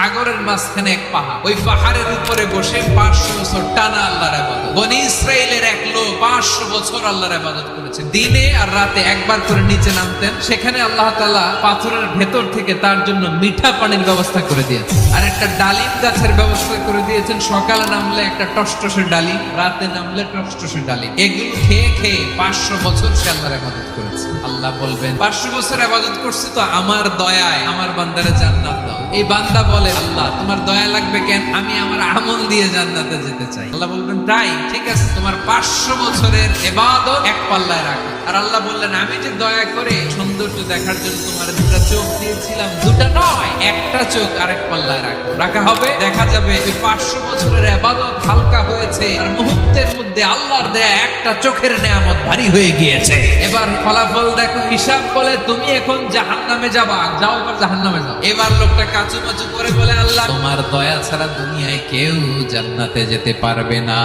সাগরের মাঝখানে এক পাহাড়, ওই পাহাড়ের উপরে বসে 500 বছর টানা আল্লাহর ইবাদত। বনি ইসরাইলের এক লোক 500 বছর আল্লাহর ইবাদত করেছে। দিনে আর রাতে একবার করে নিচে নামতেন, সেখানে আল্লাহ তাআলা পাথরের ভেতর থেকে তার জন্য মিঠা পানির ব্যবস্থা করে দিয়েছেন, আর একটা ডালিম গাছের ব্যবস্থা করে দিয়েছেন। সকালে নামলে একটা টসটসে ডালিম, রাতে নামলে টসটসে ডালিম। এগুলো খেয়ে খেয়ে 500 বছর সে আল্লাহর ইবাদত করেছে। আল্লাহ বলবেন 500 বছর ইবাদত করছি তো আমার দয়ায় আমার বান্দারে জান্নাত দাও। এই বান্দা বলে, আল্লাহ তোমার দয়া লাগবে কেন? আমি আমার আমল দিয়ে জান্নাতে যেতে চাই। আল্লাহ বলবেন তাই, ঠিক আছে, তোমার 500 বছরের ইবাদত এক পাল্লায় রাখো। আর আল্লাহ বললেন, আমি যে দয়া করে সৌন্দর্য দেখার জন্য তোমার দুটা চোখ দিয়েছিলাম, দুটা নয় একটা চোখ আরেক পাল্লায় রাখো। রাখা হবে, দেখা যাবে ওই 500 বছরের ইবাদত হালকা হয়েছে, আর মুহূর্তের মধ্যে আল্লাহর দেয়া একটা চোখের নেয়ামত ভারী হয়ে গিয়েছে। এবার ফলাফল দেখো, হিসাব বলে তুমি এখন জাহান্নামে যাবা, যাও এবার জাহান্নামে যাও। এবার লোকটা কাচুমাচু করে বলে, আল্লাহ তোমার দয়া ছাড়া দুনিয়ায় কেউ জান্নাতে যেতে পারবে না।